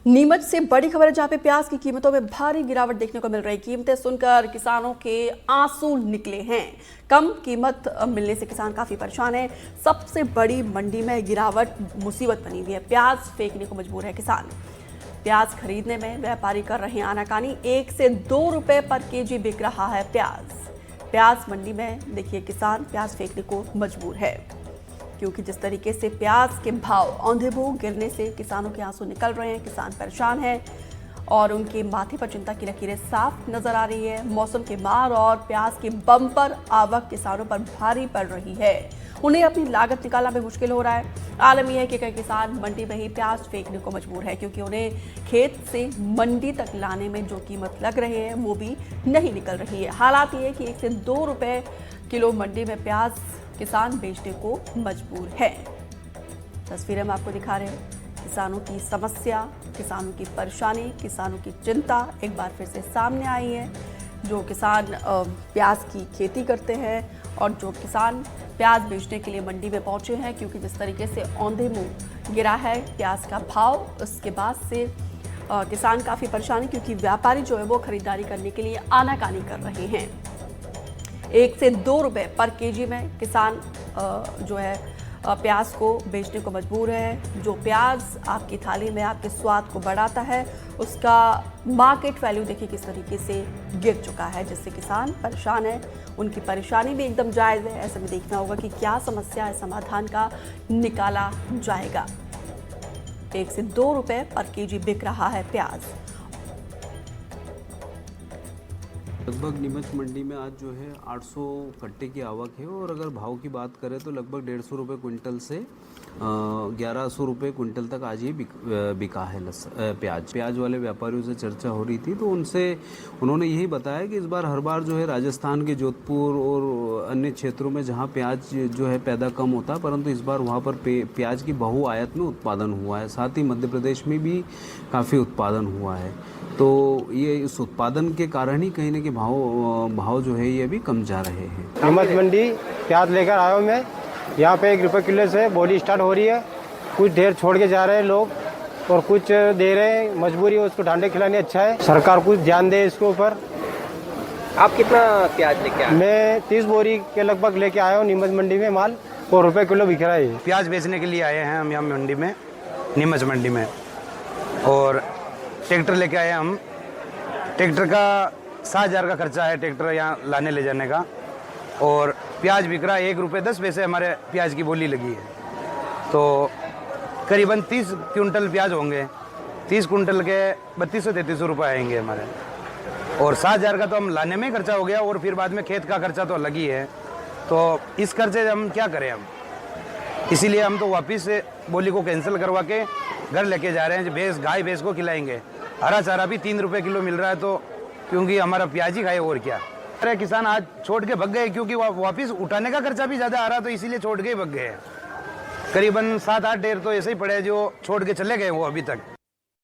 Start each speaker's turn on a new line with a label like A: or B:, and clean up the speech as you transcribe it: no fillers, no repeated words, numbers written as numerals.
A: नीमच से बड़ी खबर है जहां पे प्याज की कीमतों में भारी गिरावट देखने को मिल रही है। कीमतें सुनकर किसानों के आंसू निकले हैं। कम कीमत मिलने से किसान काफी परेशान है। सबसे बड़ी मंडी में गिरावट मुसीबत बनी हुई है। प्याज फेंकने को मजबूर है किसान। प्याज खरीदने में व्यापारी कर रहे हैं आनाकानी। 1 से 2 रुपए पर केजी बिक रहा है प्याज मंडी में देखिए किसान प्याज फेंकने को मजबूर है, क्योंकि जिस तरीके से प्याज के भाव औंधे-मुंह गिरने से किसानों के आंसू निकल रहे हैं। किसान परेशान हैं और उनके माथे पर चिंता की लकीरें साफ नजर आ रही है। मौसम के मार और प्याज की बम्पर आवक किसानों पर भारी पड़ रही है। उन्हें अपनी लागत निकालना भी मुश्किल हो रहा है। आलम यह है कि कई किसान मंडी में ही प्याज फेंकने को मजबूर है, क्योंकि उन्हें खेत से मंडी तक लाने में जो कीमत लग रही है वो भी नहीं निकल रही है। हालात ये है कि 1 से 2 रुपए किलो मंडी में प्याज किसान बेचने को मजबूर है। तस्वीरें हम आपको दिखा रहे हैं। किसानों की समस्या, किसानों की परेशानी, किसानों की चिंता एक बार फिर से सामने आई है। जो किसान प्याज की खेती करते हैं और जो किसान प्याज बेचने के लिए मंडी में पहुंचे हैं, क्योंकि जिस तरीके से औंधे मुंह गिरा है प्याज का भाव, उसके बाद से किसान काफ़ी परेशान है, क्योंकि व्यापारी जो है वो खरीदारी करने के लिए आनाकानी कर रहे हैं। 1 से 2 रुपए पर केजी में किसान जो है प्याज को बेचने को मजबूर है। जो प्याज आपकी थाली में आपके स्वाद को बढ़ाता है, उसका मार्केट वैल्यू देखिए किस तरीके से गिर चुका है, जिससे किसान परेशान है। उनकी परेशानी भी एकदम जायज़ है। ऐसे में देखना होगा कि क्या समस्या है, समाधान का निकाला जाएगा। 1 से 2 रुपए पर केजी बिक रहा है प्याज।
B: लगभग नीमच मंडी में आज जो है 800 कट्टे की आवक है, और अगर भाव की बात करें तो लगभग 150 रुपये क्विंटल से 1100 रुपये क्विंटल तक आज ये बिका है प्याज वाले व्यापारियों से चर्चा हो रही थी, तो उन्होंने यही बताया कि इस बार हर बार जो है राजस्थान के जोधपुर और अन्य क्षेत्रों में जहां प्याज जो है पैदा कम होता है, परंतु इस बार वहां पर प्याज की बहुआयत में उत्पादन हुआ है। साथ ही मध्य प्रदेश में भी काफ़ी उत्पादन हुआ है, तो ये इस उत्पादन के कारण ही कहीं ना कहीं भाव जो है ये अभी कम जा रहे हैं।
C: नीमच मंडी प्याज लेकर आया हूँ मैं। यहाँ पे 1 रुपये किलो से बोली स्टार्ट हो रही है। कुछ ढेर छोड़ के जा रहे हैं लोग और कुछ दे रहे हैं। मजबूरी है, उसको ढांडे खिलाने अच्छा है। सरकार कुछ ध्यान दे इसके ऊपर।
D: आप कितना प्याज लेके आए?
C: मैं 30 बोरी के लगभग लेके आया हूँ नीमच मंडी में माल, और रुपये किलो बिक रहा है।
E: प्याज बेचने के लिए आए हैं हम यहाँ मंडी में, नीमच मंडी में, और ट्रैक्टर लेके आए हम। ट्रैक्टर का 7,000 का खर्चा है ट्रैक्टर यहाँ लाने ले जाने का, और प्याज बिक रहा है 1 रुपये 10 पैसे हमारे प्याज की बोली लगी है। तो करीबन 30 क्विंटल प्याज होंगे। 30 क्विंटल के 3200-3300 रुपये आएंगे हमारे, और 7,000 का तो हम लाने में खर्चा हो गया, और फिर बाद में खेत का खर्चा तो अलग ही है। तो इस खर्चे हम क्या करें हम, इसीलिए हम तो वापस से बोली को कैंसिल करवा के घर लेके जा रहे हैं। गाय भैंस को खिलाएंगे। हरा चारा भी 3 रुपये किलो मिल रहा है, तो क्योंकि हमारा प्याज ही खाए और क्या। अरे किसान आज छोड़ के भग गए, क्योंकि वापस उठाने का खर्चा भी ज़्यादा आ रहा, तो इसीलिए छोड़ के ही भग गए। करीबन 7-8 ढेर तो ऐसे ही पड़े जो छोड़ के चले गए वो अभी तक।